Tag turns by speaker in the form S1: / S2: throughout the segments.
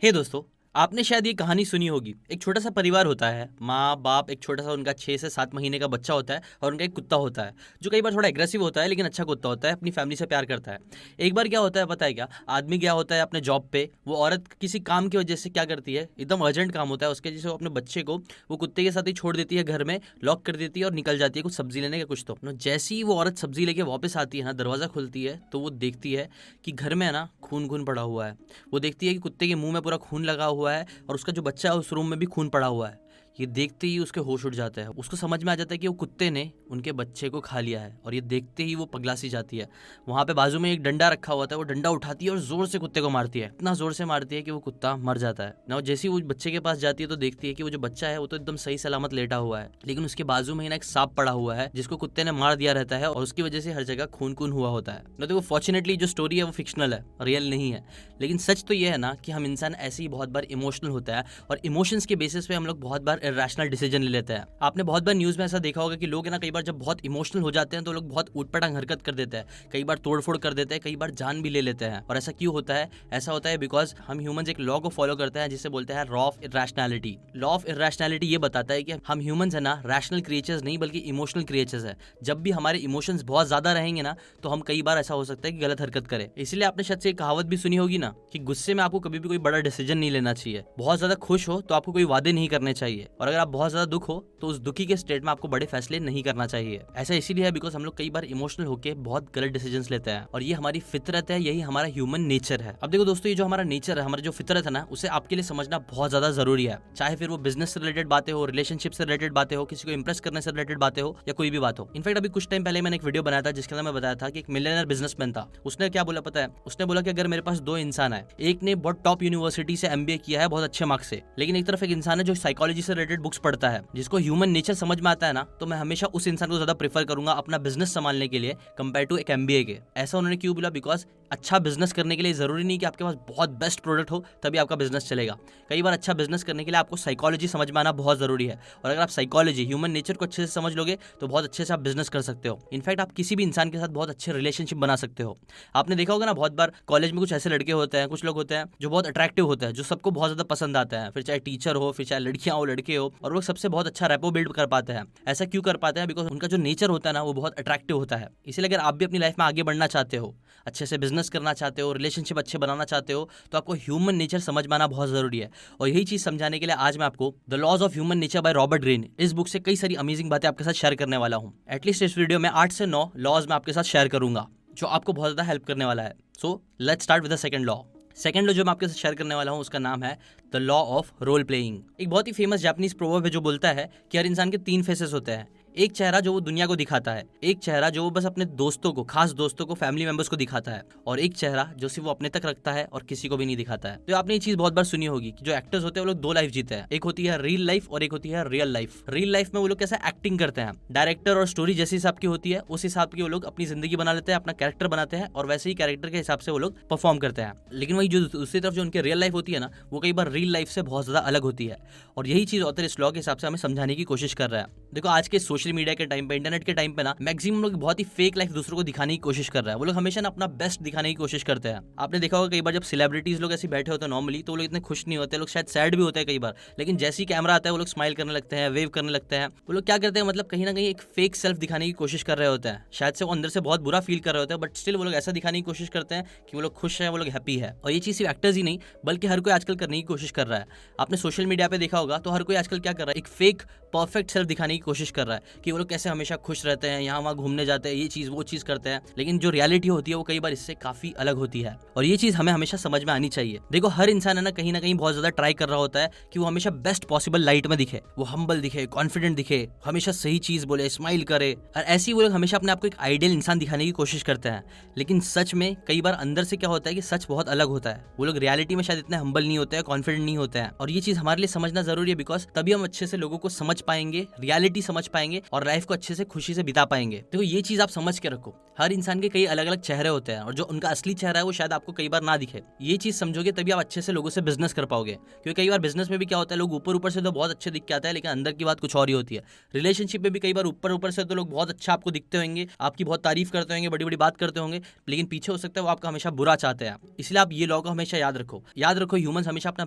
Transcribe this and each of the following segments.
S1: हे दोस्तों, आपने शायद ये कहानी सुनी होगी। एक छोटा सा परिवार होता है, माँ बाप, एक छोटा सा उनका 6 से 7 महीने का बच्चा होता है और उनका एक कुत्ता होता है जो कई बार थोड़ा एग्रेसिव होता है लेकिन अच्छा कुत्ता होता है, अपनी फैमिली से प्यार करता है। एक बार क्या होता है पता है क्या, आदमी गया होता है अपने जॉब पे, वो औरत किसी काम की वजह से क्या करती है, एकदम अर्जेंट काम होता है उसके, जैसे वो अपने बच्चे को वो कुत्ते के साथ ही छोड़ देती है, घर में लॉक कर देती है और निकल जाती है कुछ सब्जी लेने का कुछ। तो जैसे ही वो औरत सब्जी लेके वापस आती है ना, दरवाज़ा खुलती है तो वो देखती है कि घर में है ना खून खून पड़ा हुआ है। वो देखती है कि कुत्ते के मुंह में पूरा खून लगा हुआ है और उसका जो बच्चा है उस रूम में भी खून पड़ा हुआ है। ये देखते ही उसके होश उड़ जाता है, उसको समझ में आ जाता है कि वो कुत्ते ने उनके बच्चे को खा लिया है। और ये देखते ही वो पगला सी जाती है। वहाँ पे बाजू में एक डंडा रखा हुआ था, वो डंडा उठाती है और जोर से कुत्ते को मारती है, इतना जोर से मारती है कि वो कुत्ता मर जाता है ना। जैसे ही वो बच्चे के पास जाती है तो देखती है कि वो जो बच्चा है वो तो एकदम सही सलामत लेटा हुआ है, लेकिन उसके बाजू में ही ना एक सांप पड़ा हुआ है जिसको कुत्ते ने मार दिया रहता है और उसकी वजह से हर जगह खून खून हुआ होता है ना। देखो फॉर्चुनेटली जो स्टोरी है वो फिक्शनल है, रियल नहीं है, लेकिन सच तो ये है ना कि हम इंसान ऐसे ही बहुत बार इमोशनल होता है और इमोशंस के बेसिस पे हम लोग बहुत बार इरेशनल डिसीजन ले लेते हैं। आपने बहुत बार न्यूज में ऐसा देखा होगा कि लोग है ना कई बार जब बहुत इमोशनल हो जाते हैं तो लोग बहुत उटपटांग हरकत कर देते हैं, कई बार तोड़फोड़ कर देते हैं, कई बार जान भी ले लेते हैं। और ऐसा क्यों होता है? ऐसा होता है बिकॉज हम ह्यूमंस एक लॉ को फॉलो करते हैं जिसे बोलते हैं law of irrationality. Law of irrationality ये बताता है कि हम ह्यूमंस है ना रैशनल क्रिएचर्स नहीं बल्कि इमोशनल क्रिएचर्स है। जब भी हमारे इमोशंस बहुत ज्यादा रहेंगे ना तो हम कई बार ऐसा हो सकता है कि गलत हरकत करें। इसलिए आपने शायद से एक कहावत भी सुनी होगी ना कि गुस्से में आपको कभी भी कोई बड़ा डिसीजन नहीं लेना चाहिए। बहुत ज्यादा खुश हो तो आपको कोई वादे नहीं करने चाहिए, और अगर आप बहुत ज्यादा दुख हो तो उस दुखी के स्टेट में आपको बड़े फैसले नहीं करना चाहिए। ऐसा इसीलिए है बिकॉज हम लोग कई बार इमोशनल होकर बहुत गलत डिसीजंस लेते हैं और ये हमारी फितरत है, यही हमारा ह्यूमन नेचर है। अब देखो दोस्तों, ये जो हमारा नेचर है, हमारा जो फितरत है ना, उसे आपके लिए समझना बहुत ज्यादा जरूरी है। चाहे फिर वो बिजनेस से रिलेटेड बातें हो, रिलेशनशिप से रिलेटेड बातें हो, किसी को इंप्रेस करने से रिलेटेड बातें हो, या कोई भी बात हो। इनफैक्ट अभी कुछ टाइम पहले मैंने एक वीडियो बनाया था जिसके अंदर मैं बताया था कि एक मिलियनर बिजनेसमैन था। उसने क्या बोला पता है? उसने बोला कि अगर मेरे पास दो इंसान है, एक ने बहुत टॉप यूनिवर्सिटी से एमबीए किया है बहुत अच्छे मार्क्स से, लेकिन एक तरफ एक इंसान है जो साइकोलॉजी से रिलेटेड बुक्स पढ़ता है, जिसको ह्यूमन नेचर समझ में आता है ना, तो मैं हमेशा उस इंसान को ज्यादा प्रेफर करूंगा अपना बिजनेस संभालने के लिए कंपेयर टू एक एमबीए के। ऐसा उन्होंने क्यों बोला? बिकॉज अच्छा बिजनेस करने के लिए जरूरी नहीं कि आपके पास बहुत बेस्ट प्रोडक्ट हो तभी आपका बिजनेस चलेगा। कई बार अच्छा बिजनेस करने के लिए आपको साइकोलॉजी समझ में आना बहुत जरूरी है, और अगर आप साइकोलॉजी ह्यूमन नेचर को अच्छे से समझ लोगे तो बहुत अच्छे से आप बिजनेस कर सकते हो। इनफैक्ट आप किसी भी इंसान के साथ बहुत अच्छे रिलेशनशिप बना सकते हो। आपने देखा होगा ना, बहुत बार कॉलेज में कुछ ऐसे लड़के होते हैं, कुछ लोग होते हैं जो बहुत अट्रैक्टिव होते हैं, जो सबको बहुत ज्यादा पसंद आते हैं, फिर चाहे टीचर हो, फिर चाहे लड़कियां हो, लड़के हो, और वो सबसे बहुत अच्छा रैपो बिल्ड कर पाते हैं। ऐसा क्यों कर पाते हैं? बिकॉज उनका जो नेचर होता है ना वो बहुत अट्रैक्टिव होता है। इसलिए अगर आप भी अपनी लाइफ में आगे बढ़ना चाहते हो, अच्छे से बिजनेस करना चाहते हो, रिलेशनशिप अच्छे बनाना चाहते हो, तो आपको ह्यूमन नेचर समझ में आना बहुत जरूरी है। और यही चीज समझाने के लिए आज मैं आपको the laws of human nature by Robert Greene, इस बुक से कई सारी अमेजिंग बातें आपके साथ शेयर करने वाला हूँ। एटलीस्ट इस वीडियो में 8 से 9 लॉज मैं आपके साथ शेयर करूंगा जो आपको बहुत ज्यादा हेल्प करने वाला है। So let's start with the second law. Second law जो मैं आपके साथ शेयर करने वाला हूँ उसका नाम है the law of role playing. एक बहुत ही फेमस जापानीज प्रोवर्ब है जो बोलता है कि हर इंसान के 3 फेसेस होते हैं। एक चेहरा जो वो दुनिया को दिखाता है, एक चेहरा जो वो बस अपने दोस्तों को, खास दोस्तों को, फैमिली मेंबर्स को दिखाता है, और एक चेहरा जो सिर्फ वो अपने तक रखता है और किसी को भी नहीं दिखाता है। तो आपने ये चीज बहुत बार सुनी होगी कि जो एक्टर्स होते हैं वो लोग 2 लाइफ जीते हैं, एक होती है रियल लाइफ और एक होती है रियल लाइफ। रियल लाइफ में वो लोग कैसे एक्टिंग करते हैं, डायरेक्टर और स्टोरी जैसे हिसाब की होती है उस हिसाब की वो लोग अपनी जिंदगी बना लेते हैं, अपना कैरेक्टर बनाते हैं और वैसे ही कैरेक्टर के हिसाब से वो लोग परफॉर्म करते हैं। लेकिन वही जो दूसरी तरफ जो उनकी रियल लाइफ होती है ना, वो कई बार रियल लाइफ से बहुत ज्यादा अलग होती है। और यही चीज ऑथर इस लॉ के हिसाब से हमें समझाने की कोशिश कर रहा है। देखो आज के सोशल मीडिया के टाइम पे, इंटरनेट के टाइम पे ना, मैक्सिमम लोग बहुत ही फेक लाइफ दूसरों को दिखाने की कोशिश कर रहा है। वो लोग हमेशा ना अपना बेस्ट दिखाने की कोशिश करते हैं। आपने देखा होगा कई बार जब सेलिब्रिटीज लोग ऐसे बैठे होते हैं नॉर्मली, तो वो लोग इतने खुश नहीं होते, लोग शायद सैड भी होते हैं कई बार, लेकिन जैसे ही कैमरा आता है वो लोग स्माइल करने लगते हैं, वेव करने लगते हैं। वो लोग क्या करते हैं, मतलब कहीं ना कहीं एक फेक सेल्फ दिखाने की कोशिश कर रहे होते हैं। शायद से वो अंदर से बहुत बुरा फील कर रहे होते हैं, बट स्टिल वो लोग ऐसा दिखाने की कोशिश करते हैं कि वो लोग खुश है, वो लोग हैप्पी है। और ये चीज सिर्फ एक्टर्स ही नहीं बल्कि हर कोई आजकल करने की कोशिश कर रहा है। आपने सोशल मीडिया पे देखा होगा तो हर कोई आजकल क्या कर रहा है, एक फेक परफेक्ट सेल्फ दिखाने की कोशिश कर रहा है कि वो लोग कैसे हमेशा खुश रहते हैं, यहाँ वहाँ घूमने जाते हैं, ये चीज वो चीज करते हैं। लेकिन जो रियलिटी होती है वो कई बार इससे काफी अलग होती है, और ये चीज हमें हमेशा समझ में आनी चाहिए। देखो हर इंसान है ना कहीं बहुत ज्यादा ट्राई कर रहा होता है कि वो हमेशा बेस्ट पॉसिबल लाइट में दिखे, वो हम्बल दिखे, कॉन्फिडेंट दिखे, हमेशा सही चीज बोले, स्माइल करे, और ऐसे ही वो लोग हमेशा अपने आप को एक आइडियल इंसान दिखाने की कोशिश करते हैं। लेकिन सच में कई बार अंदर से क्या होता है कि सच बहुत अलग होता है। वो लोग रियलिटी में शायद इतने हम्बल नहीं होते हैं, कॉन्फिडेंट नहीं होते हैं, और ये चीज हमारे लिए समझना जरूरी है। बिकॉज तभी हम अच्छे से लोगों को समझ पाएंगे, रियलिटी रियलिटी समझ पाएंगे और लाइफ को अच्छे से खुशी से बिता पाएंगे। देखो ये चीज आप समझ के रखो, हर इंसान के कई अलग अलग चेहरे होते हैं और जो उनका असली चेहरा है वो शायद आपको कई बार ना दिखे। ये चीज समझोगे तभी आप अच्छे से लोगों से बिजनेस कर पाओगे, क्योंकि कई बार बिजनेस में भी क्या होता है, लोग ऊपर ऊपर से तो बहुत अच्छे दिख के आते हैं लेकिन अंदर की बात कुछ और ही होती है। रिलेशनशिप में भी कई बार ऊपर ऊपर से तो लोग बहुत अच्छा आपको दिखते होंगे, आपकी बहुत तारीफ करते होंगे, बड़ी बड़ी बात करते होंगे, लेकिन पीछे हो सकता है वो आपका हमेशा बुरा चाहते हैं। इसलिए आप ये लॉ को हमेशा याद रखो। याद रखो, ह्यूमंस हमेशा अपना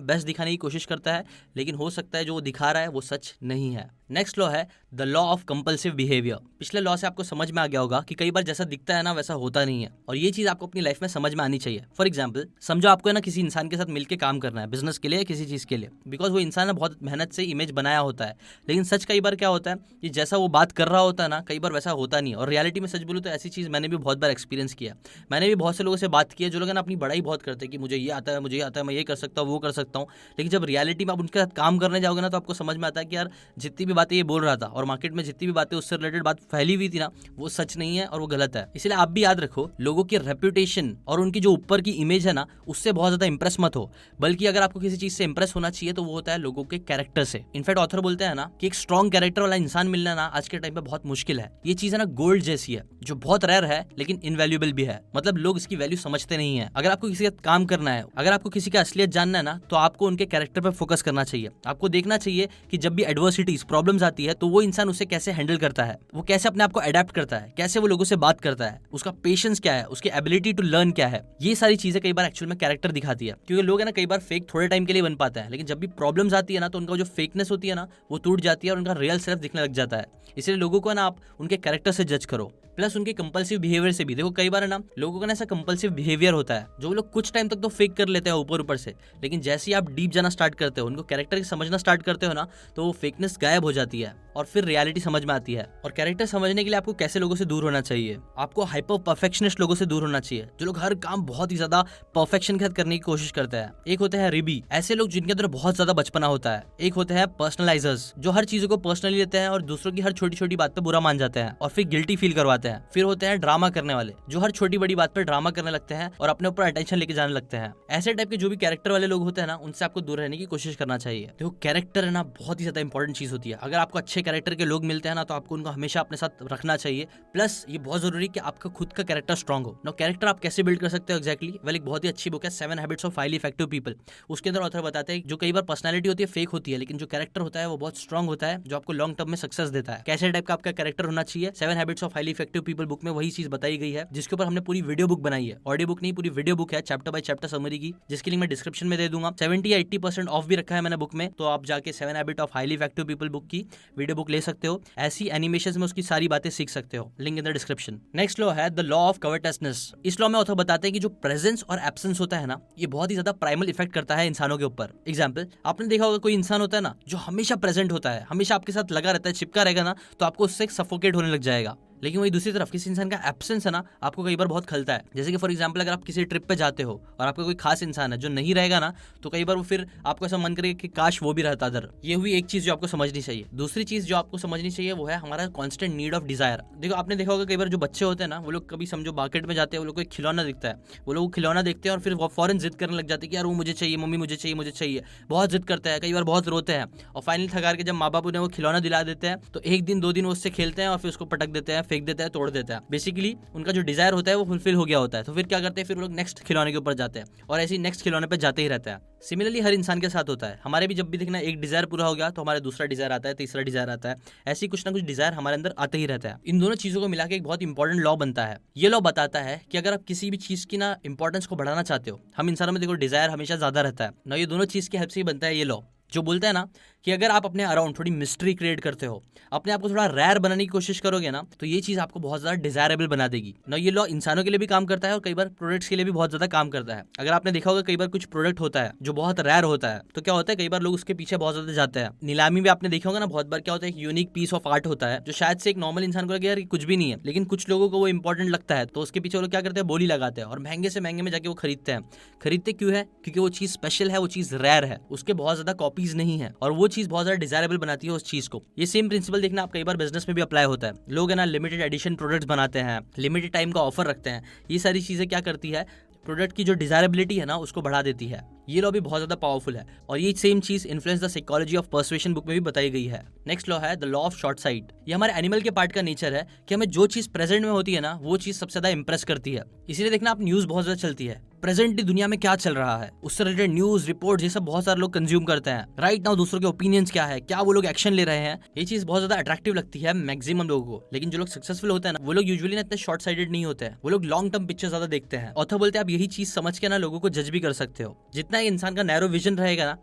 S1: बेस्ट दिखाने की कोशिश करता है, लेकिन हो सकता है जो वो दिखा रहा है वो सच नहीं है। नेक्स्ट लॉ है the law of compulsive behaviour. पिछले लॉ से आपको समझ में आ गया होगा कि कई बार जैसा दिखता है ना वैसा होता नहीं है, और ये चीज आपको अपनी लाइफ में समझ में आनी चाहिए। फॉर एग्जाम्पल, समझो आपको है ना किसी इंसान के साथ मिलकर काम करना है, बिजनेस के लिए या किसी चीज के लिए, बिकॉज वो इंसान ने बहुत मेहनत से इमेज बनाया होता है, लेकिन सच कई बार क्या होता है कि जैसा वो बात कर रहा होता है ना कई बार वैसा होता नहीं है। और रियलिटी में सच बोलूं तो ऐसी चीज मैंने भी बहुत बार एक्सपीरियंस किया। मैंने भी बहुत से लोगों से बात की है जो लोग ना अपनी बड़ाई बहुत करते हैं कि मुझे ये आता है, मुझे ये आता है, मैं ये कर सकता हूँ, वो कर सकता हूँ, लेकिन जब रियलिटी में आप उनके साथ काम करने जाओगे ना तो आपको समझ में आता है कि यार जितनी भी बातें ये बोल रहा था और मार्केट में जितनी भी बातें उससे रिलेटेड बात फैली हुई थी ना वो सच नहीं है और वो गलत है। इसलिए आप भी याद रखो, लोगों की रेपुटेशन और उनकी जो ऊपर की इमेज है ना उससे बहुत ज्यादा इंप्रेस मत हो, बल्कि अगर आपको किसी चीज से इंप्रेस होना चाहिए तो वो होता है लोगों के कैरेक्टर से। इनफैक्ट ऑथर बोलते हैं ना कि एक स्ट्रॉन्ग कैरेक्टर वाला इंसान मिलना ना आज के टाइम पे बहुत मुश्किल है। ये चीज है ना गोल्ड जैसी है जो बहुत रेयर है लेकिन इनवैल्यूएबल भी है, मतलब लोग इसकी वैल्यू समझते नहीं है। अगर आपको किसी का काम करना है, अगर आपको किसी का असलियत जानना है ना तो आपको उनके कैरेक्टर पर फोकस करना चाहिए। आपको देखना चाहिए कि जब भी एडवर्सिटीज प्रॉब्लम्स आती है तो वो इंसान उसे कैसे हैंडल करता है, वो कैसे अपने आप को अडेप्ट करता है, कैसे वो लोगों से बात करता है, उसका पेशेंस क्या है, उसकी एबिलिटी टू लर्न क्या है। ये सारी चीजें कई बार एक्चुअल में कैरेक्टर दिखाती है, क्योंकि लोग है ना कई बार फेक थोड़े टाइम के लिए बन पाते हैं, लेकिन जब भी प्रॉब्लम्स आती है ना तो उनका जो फेकनेस होती है ना वो टूट जाती है और उनका रियल सेल्फ दिखने लग जाता है। इसलिए लोगों को ना आप उनके कैरेक्टर से जज करो, प्लस उनके कंपल्सिव बिहेवियर से भी। देखो कई बार है ना लोगों का ना ऐसा कंपल्सिव बिहेवियर होता है जो लोग कुछ टाइम तक तो फेक कर लेते हैं ऊपर ऊपर से, लेकिन जैसे ही आप डीप जाना स्टार्ट करते हो, उनको कैरेक्टर समझना स्टार्ट करते हो ना तो वो फेकनेस गायब हो जाती है और फिर रियलिटी समझ में आती है। और कैरेक्टर समझने के लिए आपको कैसे लोगों से दूर होना चाहिए, आपको हाइपर परफेक्शनिस्ट लोगों से दूर होना चाहिए, जो लोग हर काम बहुत ही ज्यादा परफेक्शन के साथ करने की कोशिश करते हैं। एक होते हैं रिबी, ऐसे लोग जिनके अंदर बहुत ज्यादा बचपना होता है। एक होते हैं पर्सनलाइजर्स, जो हर चीजों को पर्सनली लेते हैं और दूसरों की हर छोटी छोटी बात पे बुरा मान जाते हैं और फिर गिल्टी फील करवाते हैं। फिर होते हैं ड्रामा करने वाले, जो हर छोटी बड़ी बात पर ड्रामा करने लगते हैं और अपने ऊपर अटेंशन लेके जाने लगते हैं। ऐसे टाइप के जो भी कैरेक्टर वाले लोग होते हैं ना उनसे आपको दूर रहने की कोशिश करना चाहिए। देखो कैरेक्टर है ना बहुत ही ज्यादा इंपॉर्टेंट चीज होती है। अगर आपको अच्छे कैरेक्टर के लोग मिलते हैं ना तो आपको उनको हमेशा अपने साथ रखना चाहिए। प्लस ये बहुत जरूरी है कि आपका खुद का कैरेक्टर स्ट्रांग हो। नो कैरेक्टर आप कैसे बिल्ड कर सकते हो एग्जैक्टली, वेल एक बहुत ही अच्छी बुक है 7 habits of highly effective people. उसके अंदर ऑथर बताते हैं जो कई बार पर्सनैलिटी होती है फेक होती है, लेकिन जो कैरेक्टर होता है वो बहुत स्ट्रांग होता है जो आपको लॉन्ग टर्म में सक्सेस देता है। कैसे टाइप का आपका कैरेक्टर होना चाहिए 7 habits of highly effective people book में वही चीज बताई गई है, जिसके ऊपर हमने पूरी वीडियो बुक बनाई है। ऑडियो बुक नहीं, पूरी वीडियो बुक है चैप्टर बाय चैप्टर समरी की, जिसकी लिंक मैं डिस्क्रिप्शन में दे दूंगा। 70 या 80% ऑफ भी रखा है मैंने बुक में, तो आप जाके 7 habit of highly effective people book की वीडियो बुक ले सकते हो। ऐसी एनिमेशन में उसकी सारी बातें सीख सकते हो, link in the description. Next law है द लॉ ऑफ कवर्टसनेस। इस लॉ में ऑथर बताते हैं कि जो प्रेजेंस और एब्सेंस होता है ना ये बहुत ही ज्यादा प्राइमल इफेक्ट करता है इंसानों के ऊपर। एग्जाम्पल, आपने देखा होगा कोई इंसान होता है ना जो हमेशा प्रेजेंट होता है, हमेशा आपके साथ लगा रहता है, चिपका रहेगा ना तो आपको उससे सफोकेट होने लग जाएगा। लेकिन वही दूसरी तरफ किसी इंसान का एब्सेंस है ना आपको कई बार बहुत खलता है। जैसे कि फॉर एग्जांपल अगर आप किसी ट्रिप पे जाते हो और आपका कोई खास इंसान है जो नहीं रहेगा ना तो कई बार वो फिर आपको ऐसा मन करेगा कि काश वो भी रहता इधर। ये हुई एक चीज जो आपको समझनी चाहिए। दूसरी चीज जो आपको समझनी चाहिए वो है हमारा कॉन्स्टेंट नीड ऑफ डिजायर। देखो आपने देखा होगा कई बार जो बच्चे होते हैं ना वो लोग कभी समझो मार्केट में जाते हैं, वो लोग को एक खिलौना दिखता है, वो लोग खिलौना देखते हैं और फिर वो फौरन जिद करने लग जाते हैं कि यार वो मुझे चाहिए, मम्मी मुझे चाहिए, मुझे चाहिए, बहुत जिद करते हैं, कई बार बहुत रोते हैं और फाइनली थकार के जब माँ बाप उन्हें वो खिलौना दिला देते हैं तो एक दिन 2 दिन वो उससे खेलते हैं और फिर उसको पटक देते हैं, फेंक देते हैं, तोड़ देते हैं। बेसिकली उनका जो डिजायर होता है वो फुलफिल हो गया होता है। तो फिर क्या करते हैं, फिर वो लोग नेक्स्ट खिलौने के ऊपर जाते हैं और ऐसे ही नेक्स्ट खिलौने पे जाते ही रहते हैं। सिमिलरली हर इंसान के साथ होता है। हमारे भी जब भी देखना एक डिजायर पूरा हो गया तो हमारा दूसरा डिजायर आता है, तीसरा डिजायर आता है, ऐसी कुछ ना कुछ डिजायर हमारे अंदर आते ही रहता है। इन दोनों चीजों को मिला के एक बहुत इंपॉर्टेंट लॉ बनता है। ये लॉ बताता है कि अगर आप किसी भी चीज की ना इंपॉर्टेंस को बढ़ाना चाहते हो, हम इंसानों में देखो डिजायर हमेशा ज्यादा रहता है ना, ये दोनों चीज की हेल्प से ही बनता है ये लॉ, जो बोलता है ना कि अगर आप अपने अराउंड थोड़ी मिस्ट्री क्रिएट करते हो, अपने आप को थोड़ा रेयर बनाने की कोशिश करोगे ना तो ये चीज आपको बहुत ज्यादा डिजायरेबल बना देगी ना। ये लॉ इंसानों के लिए भी काम करता है और कई बार प्रोडक्ट्स के लिए भी बहुत ज्यादा काम करता है। अगर आपने देखा होगा कई बार कुछ प्रोडक्ट होता है जो बहुत रेयर होता है तो क्या होता है कई बार लोग उसके पीछे बहुत ज्यादा जाते हैं। नीलामी में आपने देखा होगा ना बहुत बार क्या होता है, एक यूनिक पीस ऑफ आर्ट होता है जो शायद से एक नॉर्मल इंसान को लगे यार कुछ भी नहीं है, लेकिन कुछ लोगों को वो इंपॉर्टेंट लगता है तो उसके पीछे वो लोग क्या करते हैं, बोली लगाते हैं और महंगे से महंगे में जाके वो खरीदते हैं। खरीदते क्यों है? क्योंकि वो चीज स्पेशल है, वो चीज रेयर है, उसके बहुत ज्यादा कॉपीज नहीं है और वो चीज बहुत ज्यादा डिजायरेबल बनाती है उस चीज को। ये सेम प्रिंसिपल देखना आप कई बार बिजनेस में भी अप्लाई होता है। लोग है ना लिमिटेड एडिशन प्रोडक्ट्स बनाते हैं, लिमिटेड टाइम का ऑफर रखते हैं। ये सारी चीजें क्या करती है, प्रोडक्ट की जो डिजायरेबिलिटी है ना उसको बढ़ा देती है। ये लॉ भी बहुत ज्यादा पावरफुल है और ये सेम चीज influence the psychology of persuasion book में भी बताई गई है। नेक्स्ट लॉ है the law of short site. ये हमारे एनिमल के पार्ट का नेचर है कि हमें जो चीज प्रेजेंट में होती है ना वो चीज सबसे ज्यादा इंप्रेस करती है। इसीलिए देखना आप न्यूज बहुत ज्यादा चलती है, प्रेजेंटली दुनिया में क्या चल रहा है उससे रिलेटेड न्यूज रिपोर्ट ये सब बहुत सारे लोग कंज्यूम करते हैं। राइट नाउ दूसरों के ओपिनियंस क्या है, क्या वो लोग एक्शन ले रहे हैं, ये चीज बहुत ज्यादा अट्रैक्टिव लगती है मैक्सिमम लोगों को। लेकिन जो लोग सक्सेसफुल होते हैं ना वो लोग यूजुअली ना इतने शॉर्ट साइडेड नहीं होते हैं, वो लोग लॉन्ग टर्म पिक्चर ज्यादा देखते हैं। ऑथर बोलते हैं आप यही चीज समझ के ना लोगों को जज भी कर सकते हो। जितना इंसान का नैरो विजन रहेगा ना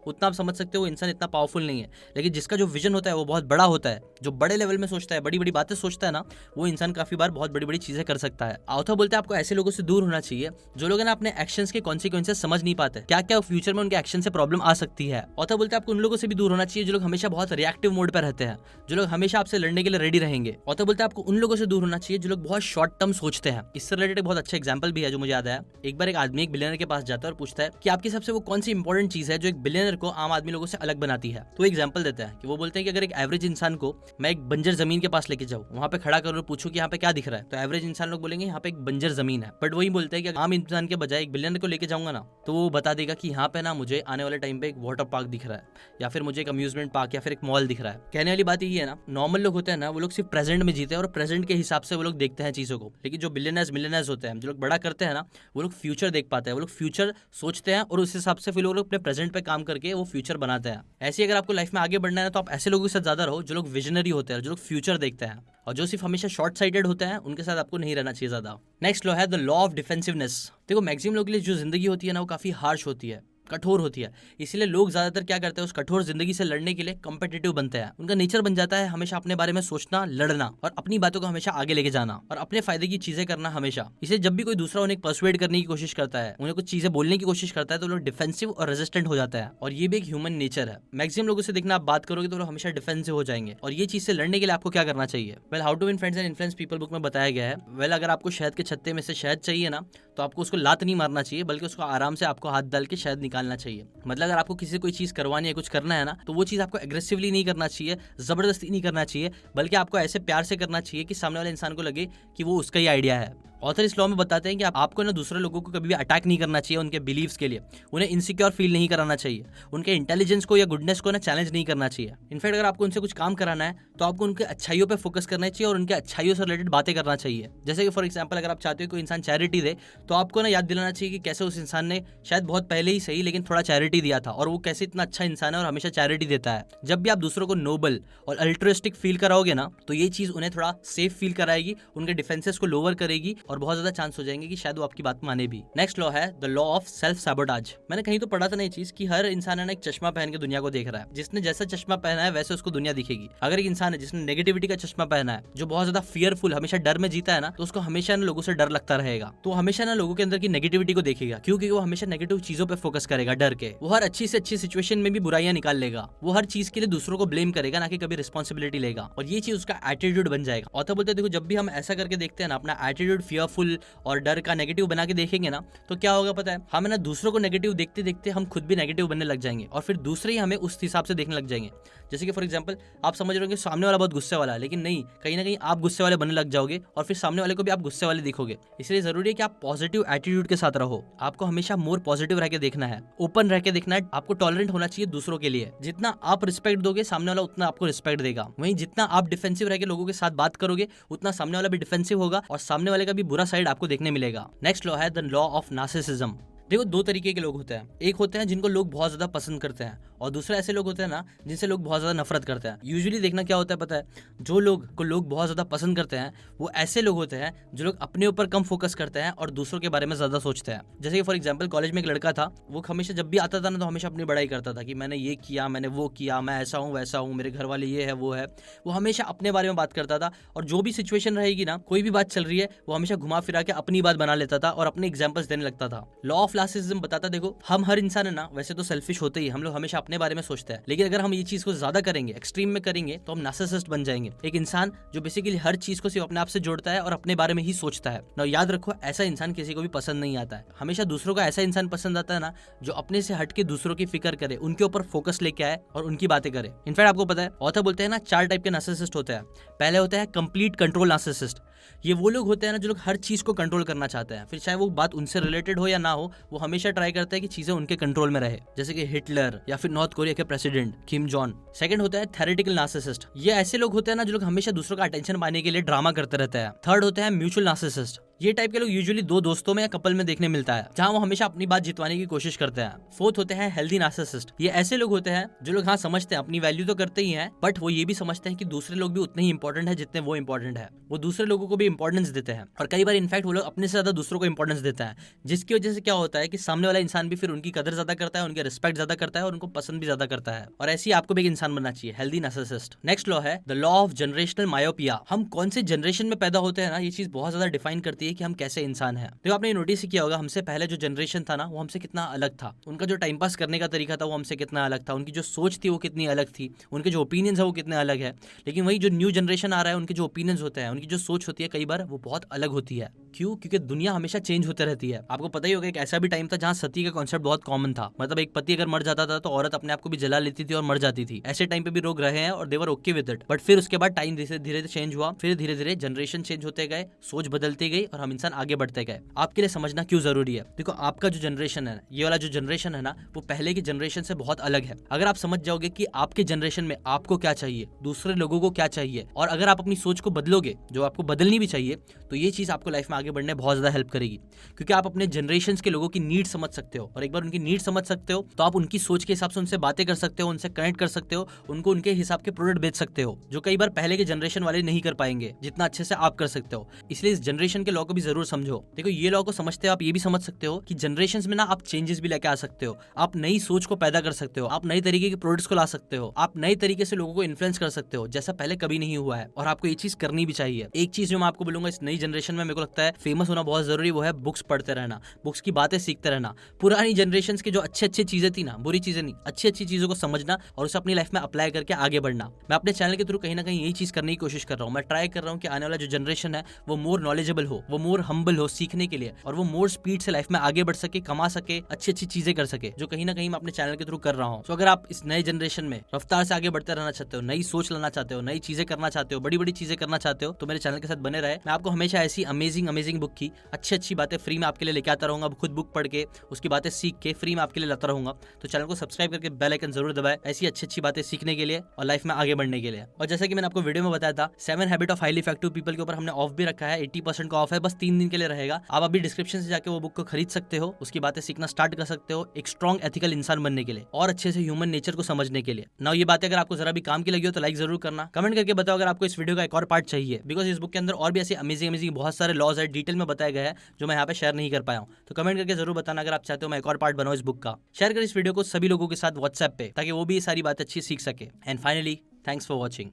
S1: उतना आप समझ सकते हो वो इंसान इतना पावरफुल नहीं है। लेकिन जिसका जो विजन होता है वो बहुत बड़ा होता है, जो बड़े लेवल में सोचता है, बड़ी बड़ी बातें सोचता है ना, वो इंसान काफी बार बहुत बड़ी बड़ी चीजें कर सकता है। ऑथर बोलते हैं आपको ऐसे लोगों से दूर होना चाहिए जो लोग ना अपने एक्शंस के कॉन्सिक्वेंसेस समझ नहीं पाते, क्या क्या फ्यूचर में उनके एक्शन से प्रॉब्लम आ सकती है। ऑथर बोलते हैं आपको उन लोगों से भी दूर होना चाहिए जो लोग हमेशा बहुत रिएक्टिव मोड पर रहते हैं, जो लोग हमेशा आपसे लड़ने के लिए रेडी रहेंगे। ऑथर बोलते हैं आपको उन लोगों से दूर होना चाहिए जो लोग बहुत शॉर्ट टर्म सोचते हैं। इससे रिलेटेड बहुत अच्छा एग्जांपल भी है जो मुझे याद आया। एक बार एक आदमी एक बिलियनर के पास जाता है और पूछता है कि आपकी सबसे वो कौन सी इंपॉर्टेंट चीज है जो एक बिलियनर को आम आदमी लोगों से अलग बनाती है। तो एग्जांपल देता है कि वो बोलते हैं कि अगर एक एवरेज इंसान को मैं एक बंजर जमीन के पास लेके जाऊं, वहां पे खड़ा करूं और पूछूं कि यहाँ पे क्या दिख रहा है, तो एवरेज इंसान लोग बोलेंगे यहाँ पे एक बंजर जमीन है। बट वही बोलते हैं कि आम इंसान के बजाय एक बिलियनर को लेके जाऊंगा ना तो वो बता देगा कि यहाँ पे ना मुझे आने वाले टाइम पे एक वाटर पार्क दिख रहा है या फिर मुझे एक अम्यूजमेंट पार्क या फिर एक मॉल दिख रहा है। कहने वाली बात ये है ना, नॉर्मल लोग होते हैं ना वो लोग सिर्फ प्रेजेंट में जीते हैं और प्रेजेंट के हिसाब से वो लोग देखते हैं चीजों को। लेकिन जो बिलियनर्स होते हैं, जो लोग बड़ा करते हैं ना, वो लोग फ्यूचर देख पाते हैं, वो लोग फ्यूचर सोचते हैं और उस हिसाब से फिर वो लोग अपने प्रेजेंट पे काम करके वो फ्यूचर बनाते हैं। ऐसे अगर आपको लाइफ में आगे बढ़ना है तो आप ऐसे लोगों के साथ ज्यादा रहो जो लोग विजनरी होते हैं, जो लोग फ्यूचर देखते हैं, और जो सिर्फ हमेशा शॉर्ट साइडेड होते हैं उनके साथ आपको नहीं रहना चाहिए ज्यादा। नेक्स्ट लॉ है द लॉ ऑफ डिफेंसिवनेस। देखो मैक्सिमम लोगों के लिए जो जिंदगी होती है ना वो काफी हार्श होती है, कठोर होती है। इसीलिए लोग ज्यादातर क्या करते हैं, उस कठोर जिंदगी से लड़ने के लिए कम्पिटिटिव बनते हैं। उनका नेचर बन जाता है हमेशा अपने बारे में सोचना, लड़ना और अपनी बातों को हमेशा आगे लेके जाना और अपने फायदे की चीजें करना हमेशा। इसे जब भी कोई दूसरा उन्हें पर्सुएड करने की कोशिश करता है, उन्हें कुछ चीजें बोलने की कोशिश करता है तो लोग डिफेंसिव और रेजिस्टेंट हो जाता है। और ये भी एक ह्यूमन नेचर है। मैक्सिमम लोगों से देखना आप बात करोगे तो लोग हमेशा डिफेंसिव हो जाएंगे। और ये चीज से लड़ने के लिए आपको क्या करना चाहिए? Well, how to win friends and influence people book में बताया गया है। वेल, अगर आपको शहद के छत्ते में से शहद चाहिए ना तो आपको उसको लात नहीं मारना चाहिए, बल्कि उसको आराम से आपको हाथ डाल के शहद निकालना चाहिए। मतलब अगर आपको किसी से कोई चीज करवानी है, कुछ करना है ना, तो वो चीज आपको एग्रेसिवली नहीं करना चाहिए, जबरदस्ती नहीं करना चाहिए, बल्कि आपको ऐसे प्यार से करना चाहिए कि सामने वाले इंसान को लगे कि वो उसका ही आइडिया है। ऑथर इस लॉ में बताते हैं कि आपको ना दूसरे लोगों को कभी भी अटैक नहीं करना चाहिए उनके बिलीव्स के लिए, उन्हें इनसिक्योर फील नहीं कराना चाहिए, उनके इंटेलिजेंस को या गुडनेस को ना चैलेंज नहीं करना चाहिए। इनफैक्ट अगर आपको उनसे कुछ काम कराना है तो आपको उनके अच्छाइयों पे फोकस करना चाहिए और उनके अच्छाइयों से रिलेटेड बातें करना चाहिए। जैसे कि फॉर एग्जांपल अगर आप चाहते हो कोई इंसान चैरिटी दे तो आपको ना याद दिलाना चाहिए कि कैसे उस इंसान ने शायद बहुत पहले ही सही लेकिन थोड़ा चैरिटी दिया था और वो कैसे इतना अच्छा इंसान है और हमेशा चैरिटी देता है। जब भी आप दूसरों को नोबल और अल्ट्रुइस्टिक फील कराओगे ना तो ये चीज उन्हें थोड़ा सेफ फील कराएगी, उनके डिफेंसेस को लोअर करेगी और बहुत ज्यादा चांस हो जाएंगे कि शायद वो आपकी बात माने भी। नेक्स्ट लॉ है the law of self sabotage. मैंने कहीं तो पढ़ा था ना ये चीज कि हर इंसान है ना एक चश्मा पहन के दुनिया को देख रहा है। जिसने जैसा चश्मा पहना है वैसे उसको दुनिया दिखेगी। अगर एक इंसान है जिसने नेगेटिविटी का चश्मा पहना है, जो बहुत ज्यादा फियरफुल, हमेशा डर में जीता है ना, तो उसको हमेशा ना लोगों से डर लगता रहेगा। तो हमेशा ना लोगों के अंदर की नेगेटिविटी को देखेगा, क्योंकि वो हमेशा नेगेटिव चीजों पे फोकस करेगा डर के। वो हर अच्छी से अच्छी सिचुएशन में भी बुराइयां निकाल लेगा। वो हर चीज के लिए दूसरों को ब्लेम करेगा, ना कि कभी रिस्पॉन्सिबिलिटी लेगा। और ये चीज उसका एटीट्यूड बन जाएगा। ऑथर बोलते हैं देखो जब भी हम ऐसा करके देखते हैं ना, अपना एटीट्यूड फियरफुल और डर का नेगेटिव बना के देखेंगे ना, तो क्या होगा पता है, हम ना दूसरों को नेगेटिव देखते देखते हम खुद भी नेगेटिव बनने लग जाएंगे और फिर दूसरे ही हमें उस हिसाब से देखने लग जाएंगे। जैसे कि फॉर एग्जांपल आप समझ रहे हो कि सामने वाला बहुत गुस्से वाला है, लेकिन नहीं, कहीं ना कहीं आप गुस्से वाले बनने लग जाओगे और फिर सामने वाले को भी आप गुस्से वाले दिखोगे। इसलिए जरूरी है कि आप पॉजिटिव एटीट्यूड के साथ रहो। आपको हमेशा मोर पॉजिटिव रह के देखना है, ओपन रह के देखना है। आपको टॉलरेंट होना चाहिए दूसरों के लिए। जितना आप रिस्पेक्ट दोगे सामने वाला उतना आपको रिस्पेक्ट देगा। वहीं जितना आप डिफेंसिव रह के लोगों के साथ बात करोगे उतना सामने वाला भी डिफेंसिव होगा और सामने वाले का भी बुरा साइड आपको देखने मिलेगा। नेक्स्ट लॉ है द लॉ ऑफ नार्सिसिज्म। देखो दो तरीके के लोग होते हैं। एक होते हैं जिनको लोग बहुत ज्यादा पसंद करते हैं और दूसरे ऐसे लोग होते हैं ना जिनसे लोग बहुत ज्यादा नफरत करते हैं। यूजुअली देखना क्या होता है पता है, जो लोग को लोग बहुत ज्यादा पसंद करते हैं वो ऐसे लोग होते हैं जो लोग अपने ऊपर कम फोकस करते हैं और दूसरों के बारे में ज्यादा सोचते हैं। जैसे कि फॉर एग्जांपल कॉलेज में एक लड़का था, वो हमेशा जब भी आता था ना तो हमेशा अपनी बड़ाई करता था कि मैंने ये किया, मैंने वो किया, मैं ऐसा हूँ वैसा हूँ, मेरे घर वाले ये है वो है। वो हमेशा अपने बारे में बात करता था और जो भी सिचुएशन रहेगी ना, कोई भी बात चल रही है, वो हमेशा घुमा फिरा के अपनी बात बना लेता था और अपने एग्जाम्पल्स देने लगता था। लॉ ऑफ नार्सिसिज्म बताता देखो, हम हर इंसान है ना वैसे तो सेल्फिश होते ही, हम लोग हमेशा अपने बारे में सोचते हैं, लेकिन अगर हम ये चीज को ज्यादा करेंगे, एक्सट्रीम में करेंगे, तो हम नार्सिसिस्ट बन जाएंगे। एक इंसान जो बेसिकली हर चीज को सिर्फ अपने आप से जोड़ता है और अपने बारे में ही सोचता है ना। याद रखो, ऐसा इंसान किसी को भी पसंद नहीं आता है। हमेशा दूसरों का ऐसा इंसान पसंद आता है ना जो अपने से हट के दूसरों की फिक्र करे, उनके ऊपर फोकस लेके आए और उनकी बातें करे। इनफैक्ट आपको पता है, ऑथर बोलते हैं ना 4 टाइप के नार्सिसिस्ट होते हैं। पहले होता है कंप्लीट कंट्रोल नार्सिसिस्ट। ये वो लोग होते हैं ना जो लोग हर चीज को कंट्रोल करना चाहते हैं, फिर चाहे वो बात उनसे रिलेटेड हो या ना हो, वो हमेशा ट्राई करते हैं कि चीजें उनके कंट्रोल में रहे, जैसे कि हिटलर या फिर नॉर्थ कोरिया के प्रेसिडेंट किम जॉन। सेकंड होता है थेरेटिकल नार्सिसिस्ट। ये ऐसे लोग होते हैं ना जो लोग हमेशा दूसरों का अटेंशन पाने के लिए ड्रामा करते रहते हैं। थर्ड होता है म्यूचुअल नार्सिसिस्ट। ये टाइप के लोग यूजुअली 2 दोस्तों में या कपल में देखने मिलता है, जहां वो हमेशा अपनी बात जितवाने की कोशिश करते हैं। फोर्थ होते हैं हेल्दी नार्सिसिस्ट। ये ऐसे लोग होते हैं जो लोग हाँ समझते हैं, अपनी वैल्यू तो करते ही हैं, बट वो ये भी समझते हैं कि दूसरे लोग भी उतने ही इंपॉर्टेंट है जितने वो इंपॉर्टेंट है। वो दूसरे लोगों को भी इंपॉर्टेंस देते हैं और कई बार इनफैक्ट वो लोग अपने से ज्यादा दूसरों को इंपॉर्टेंस देते हैं, जिसकी वजह से क्या होता है कि सामने वाला इंसान भी फिर उनकी कदर ज्यादा करता है, उनके रिस्पेक्ट ज्यादा करता है और उनको पसंद भी ज्यादा करता है। और ऐसे ही आपको भी एक इंसान बनना चाहिए, हेल्दी नार्सिसिस्ट। नेक्स्ट लॉ है the law of generational myopia. हम कौन से जनरेशन में पैदा होते हैं ना, ये चीज बहुत ज्यादा डिफाइन करती है कि हम कैसे इंसान है। तो आपने नोटिस किया होगा, हमसे पहले जो जनरेशन था ना वो हमसे कितना अलग था। उनका जो टाइम पास करने का तरीका था वो हमसे कितना अलग था, उनकी जो सोच थी वो कितनी अलग थी, उनके जो ओपिनियंस है वो कितने अलग है। लेकिन वही जो न्यू जनरेशन आ रहा है, उनके जो ओपिनियंस होते हैं, उनकी जो सोच होती है, कई बार वो बहुत अलग होती है। क्यों? क्योंकि दुनिया हमेशा चेंज होते रहती है। आपको पता ही होगा, एक ऐसा भी टाइम था जहाँ सती का कॉन्सेप्ट बहुत कॉमन था। मतलब एक पति अगर मर जाता था तो औरत अपने आप को भी जला लेती थी और मर जाती थी। ऐसे टाइम पे भी लोग रहे हैं और देवर ओके विद इट। बट फिर उसके बाद टाइम धीरे धीरे चेंज हुआ, फिर धीरे धीरे जनरेशन चेंज होते गए, सोच बदलती गई और हम इंसान आगे बढ़ते गए। आपके लिए समझना क्यों जरूरी है? देखो, आपका जो जनरेशन है, ये वाला जो जनरेशन है ना, वो पहले की जनरेशन से बहुत अलग है। अगर आप समझ जाओगे कि आपके जनरेशन में आपको क्या चाहिए, दूसरे लोगों को क्या चाहिए, और अगर आप अपनी सोच को बदलोगे, जो आपको बदलनी भी चाहिए, तो ये चीज आपको लाइफ में आगे बढ़ने बहुत ज्यादा हेल्प करेगी। क्योंकि आप अपने जनरेशन के लोगों की नीड समझ सकते हो, और एक बार उनकी नीड समझ सकते हो तो आप उनकी सोच के हिसाब से उनसे बातें कर सकते हो, उनसे कनेक्ट कर सकते हो, उनको उनके हिसाब के प्रोडक्ट बेच सकते हो, जो कई बार पहले के जनरेशन वाले नहीं कर पाएंगे जितना अच्छे से आप कर सकते हो। इसलिए इस जनरेशन के लॉ को भी जरूर समझो। देखो, ये लॉ को समझते हो आप ये भी समझ सकते हो कि जनरेशंस में ना आप चेंजेस भी लेके आ सकते हो, आप नई सोच को पैदा कर सकते हो, आप नई तरीके के प्रोडक्ट्स को ला सकते हो, आप नए तरीके से लोगों को इन्फ्लुएंस कर सकते हो, जैसा पहले कभी नहीं हुआ है। और आपको ये चीज करनी भी चाहिए। एक चीज जो मैं आपको बोलूंगा, इस नई जनरेशन में मेरे को लगता है फेमस होना बहुत जरूरी, वो है बुक्स पढ़ते रहना, बुक्स की बातें सीखते रहना। पुरानी जनरेशन की जो अच्छी अच्छी चीजें थी ना, बुरी चीजें नहीं, अच्छी अच्छी चीजों को समझना और उसे अपनी लाइफ में अप्लाई करके आगे बढ़ना। मैं अपने चैनल के थ्रू कहीं ना कहीं यही चीज करने की कोशिश कर रहा हूँ। मैं ट्राई कर रहा हूँ कि आने वाला जो जनरेशन है वो मोर नॉलेजेबल हो, वो मोर हम्बल हो सीखने के लिए, और वो मोर स्पीड से लाइफ में आगे बढ़ सके, कमा सके, अच्छी अच्छी चीजें कर सके, जो कहीं ना कहीं मैं अपने चैनल के थ्रू कर रहा हूँ। तो अगर आप इस नए जनरेशन में रफ्तार से आगे बढ़ते रहना चाहते हो, नई सोच लाना चाहते हो, नई चीजें करना चाहते हो, बड़ी बड़ी चीजें करना चाहते हो, तो मेरे चैनल के साथ बने रहे। मैं आपको हमेशा ऐसी अमेजिंग बुक की अच्छी अच्छी बातें फ्री में आपके लिए लेके आता रहूंगा। खुद बुक पढ़ के उसकी बातें सीख के फ्री में आपके लिए लाता रहूंगा। तो चैनल को सब्सक्राइब करके बेल आइकन जरूर दबाएं, ऐसी अच्छी अच्छी बातें सीखने के लिए और लाइफ में आगे बढ़ने के लिए। और जैसा कि मैंने आपको वीडियो में बताया था, 7 habit of highly effective people के ऊपर हमने ऑफ भी रखा है, 80% का ऑफ है, बस 3 दिन के लिए रहेगा। आप अभी डिस्क्रिप्शन से जाके वो बुक को खरीद सकते हो, उसकी बातें सीखना स्टार्ट कर सकते हो, एक स्ट्रॉन्ग एथिकल इंसान बनने के लिए और अच्छे से ह्यूमन नेचर को समझने के लिए। ना ये बातें अगर आपको जरा भी काम की लगी हो तो लाइक जरूर करना, कमेंट करके बताओ अगर आपको इस वीडियो का एक और पार्ट चाहिए, बिकॉज इस बुक के अंदर और भी ऐसे अमेजिंग बहुत सारे लॉज है, डिटेल में बताया गया है, जो मैं यहाँ पे शेयर नहीं कर पाया हूँ। तो कमेंट करके जरूर बताना अगर आप चाहते हो मैं एक और पार्ट बनाऊं इस बुक का। शेयर कर इस वीडियो को सभी लोगों के साथ व्हाट्सएप पे, ताकि वो भी ये सारी बातें अच्छी सीख सके। And finally, thanks for watching.